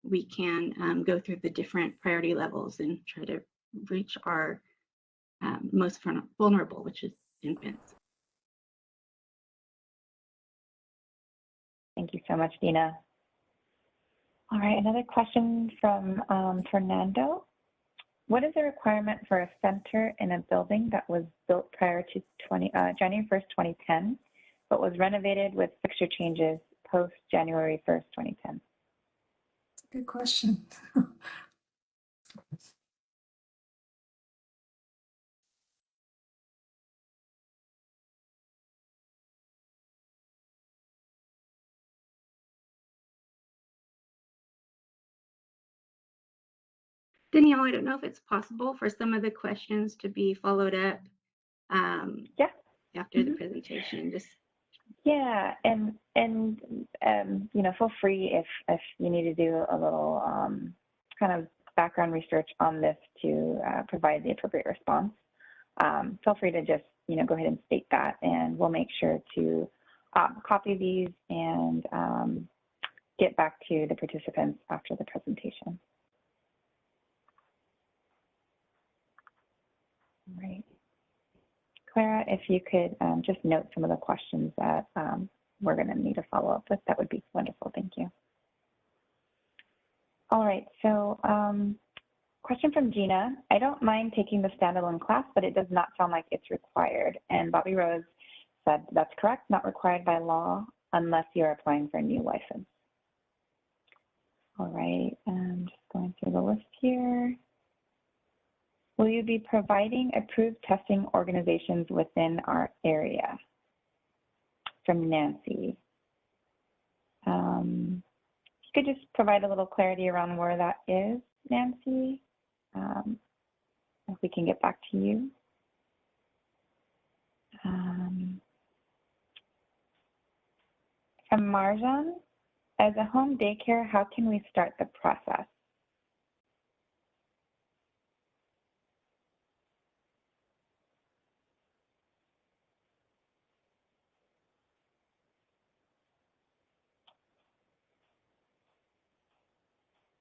we can go through the different priority levels and try to reach our most vulnerable, which is infants. Thank you so much, Dina. All right, another question from Fernando. What is the requirement for a center in a building that was built prior to January 1st, 2010, but was renovated with fixture changes post January 1st, 2010? Good question. Danielle, I don't know if it's possible for some of the questions to be followed up after the presentation. And you know, feel free if you need to do a little kind of background research on this to provide the appropriate response. Feel free to just, you know, go ahead and state that, and we'll make sure to copy these and get back to the participants after the presentation. All right. Clara, if you could just note some of the questions that we're going to need to follow up with, that would be wonderful. Thank you. All right, so question from Gina. I don't mind taking the standalone class, but it does not sound like it's required. And Bobby Rose said that's correct, not required by law unless you're applying for a new license. All right, and just going through the list here. Will you be providing approved testing organizations within our area? From Nancy. You could just provide a little clarity around where that is, Nancy, if we can get back to you. From Marjan, as a home daycare, how can we start the process?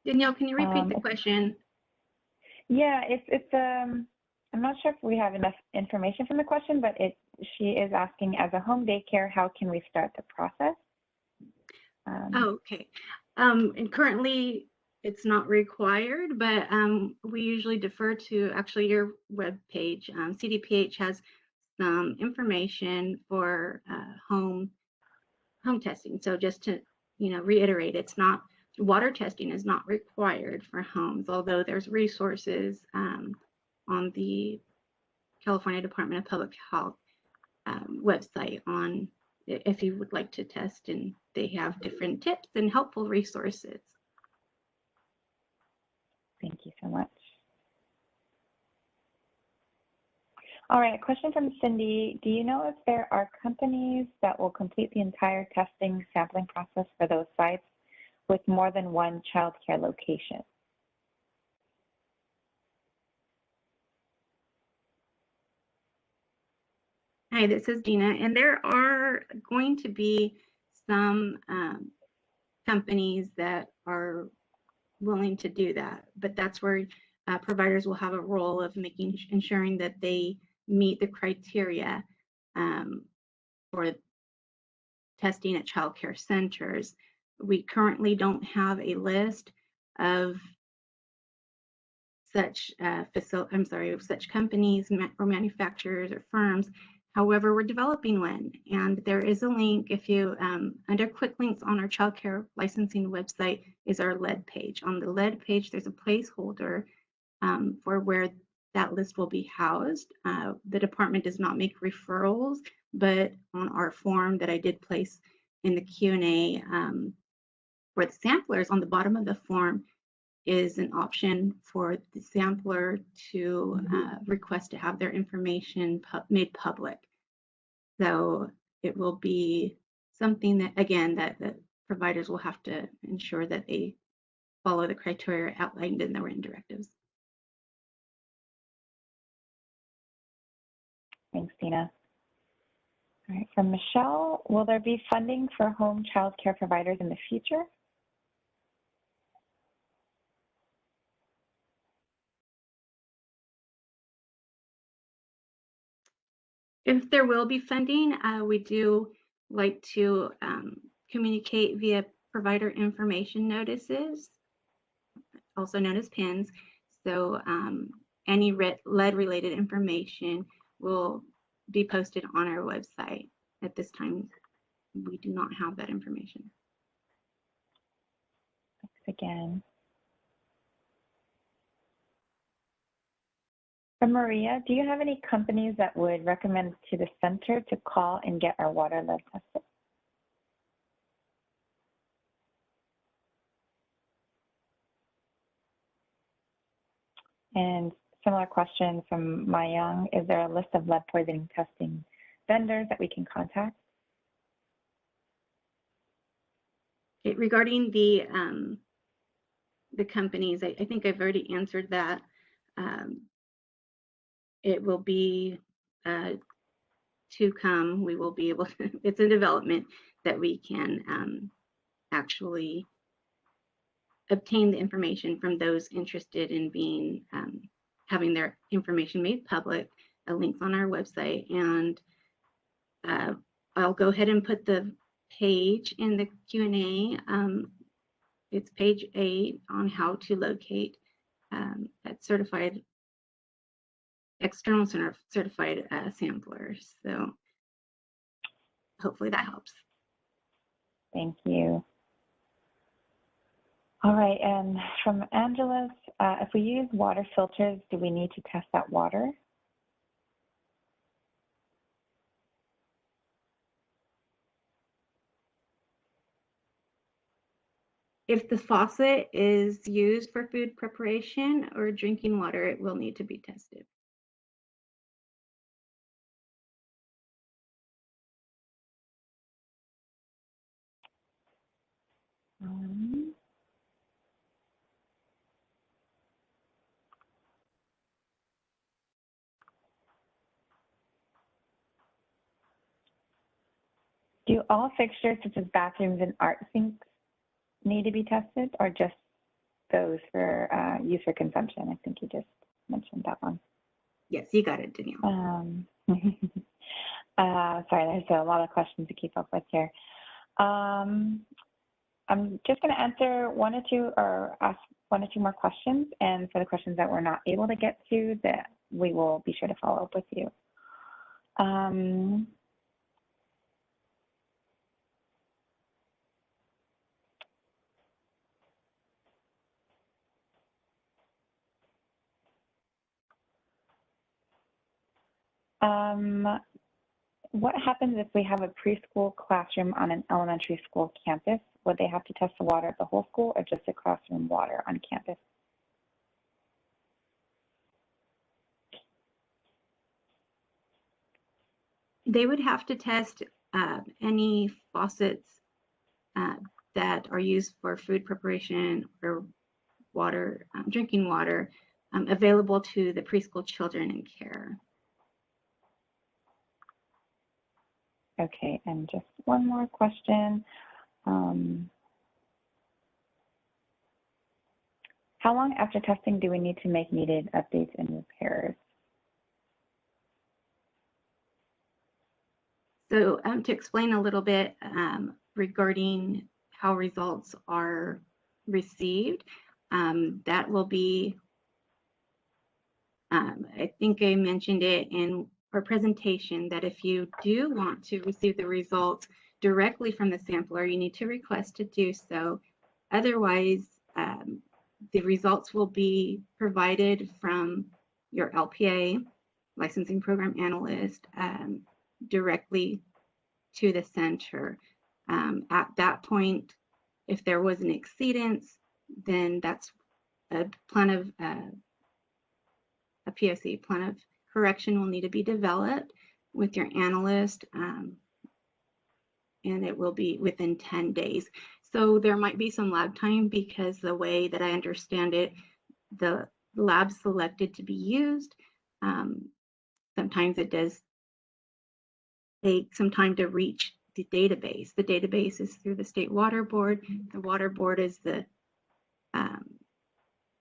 Danielle, can you repeat the question? Yeah, I'm not sure if we have enough information from the question, but she is asking, as a home daycare, how can we start the process? Okay. And currently it's not required, but we usually defer to actually your web page. CDPH has some information for home testing. So just to reiterate, it's not, water testing is not required for homes, although there's resources on the California Department of Public Health website on if you would like to test, and they have different tips and helpful resources. Thank you so much. All right, a question from Cindy. Do you know if there are companies that will complete the entire testing sampling process for those sites with more than one child care location? Hi, this is Gina, and there are going to be some companies that are willing to do that, but that's where providers will have a role of ensuring that they meet the criteria for testing at child care centers. We currently don't have a list of such such companies or manufacturers or firms. However, we're developing one, and there is a link. If you under quick links on our child care licensing website is our lead page. On the lead page, there's a placeholder for where that list will be housed. The department does not make referrals, but on our form that I did place in the Q&A for the samplers, on the bottom of the form is an option for the sampler to request to have their information made public. So it will be something that, again, that providers will have to ensure that they follow the criteria outlined in the written directives. Thanks, Dina. All right, from Michelle, will there be funding for home child care providers in the future? If there will be funding, we do like to communicate via provider information notices, also known as PINs. So any lead-related information will be posted on our website. At this time, we do not have that information. Thanks again. From Maria, do you have any companies that would recommend to the center to call and get our water lead tested? And similar question from Mayang, is there a list of lead poisoning testing vendors that we can contact? Regarding the companies, I think I've already answered that. It will be to come. We will be able to, it's in development that we can actually obtain the information from those interested in being having their information made public. Links on our website, and I'll go ahead and put the page in the Q&A. It's page 8 on how to locate that certified external certified samplers. So hopefully that helps. Thank you. All right, and from Angeles, if we use water filters, do we need to test that water? If the faucet is used for food preparation or drinking water, it will need to be tested. Do all fixtures such as bathrooms and art sinks need to be tested, or just those for use for consumption? I think you just mentioned that one. Yes, you got it, Danielle. Sorry, there's a lot of questions to keep up with here. I'm just going to answer one or two, or ask one or two more questions. And for the questions that we're not able to get to, that we will be sure to follow up with you. What happens if we have a preschool classroom on an elementary school campus? Would they have to test the water at the whole school, or just the classroom water on campus? They would have to test any faucets that are used for food preparation or water, drinking water, available to the preschool children in care. Okay, and just one more question. How long after testing do we need to make needed updates and repairs? So to explain a little bit regarding how results are received, that will be, I think I mentioned it in our presentation, that if you do want to receive the results directly from the sampler, you need to request to do so. Otherwise, the results will be provided from your LPA, licensing program analyst, directly to the center. At that point, if there was an exceedance, then that's a plan of a POC, plan of correction, will need to be developed with your analyst, and it will be within 10 days. So there might be some lag time, because the way that I understand it, the lab selected to be used, sometimes it does take some time to reach the database. The database is through the State Water Board. The Water Board is the,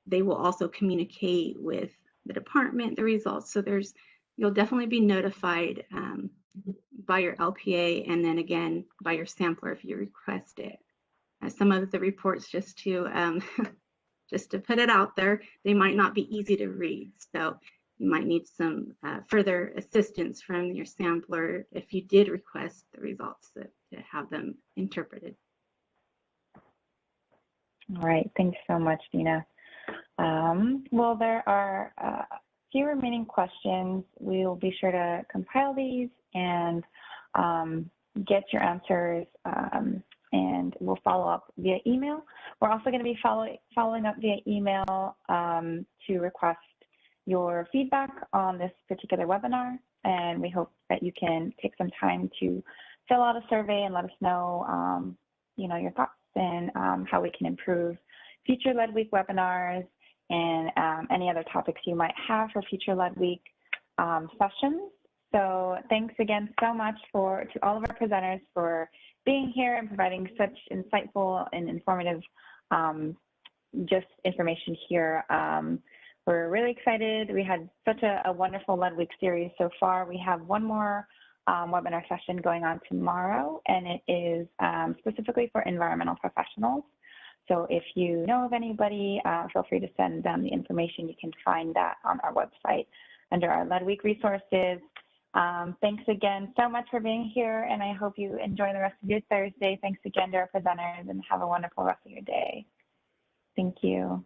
they will also communicate with the department, the results. So you'll definitely be notified by your LPA, and then again by your sampler if you request it. Some of the reports, just to just to put it out there, they might not be easy to read. So you might need some further assistance from your sampler if you did request the results to have them interpreted. All right, thanks so much, Dina. Well, there are a few remaining questions. We will be sure to compile these and get your answers, and we'll follow up via email. We're also going to be following up via email to request your feedback on this particular webinar, and we hope that you can take some time to fill out a survey and let us know, your thoughts and how we can improve future Lead Week webinars and any other topics you might have for future Lead Week sessions. So thanks again so much to all of our presenters for being here and providing such insightful and informative just information here. We're really excited. We had such a wonderful Lead Week series so far. We have one more webinar session going on tomorrow, and it is specifically for environmental professionals. So if you know of anybody, feel free to send them the information. You can find that on our website under our Lead Week resources. Thanks again so much for being here, and I hope you enjoy the rest of your Thursday. Thanks again to our presenters, and have a wonderful rest of your day. Thank you.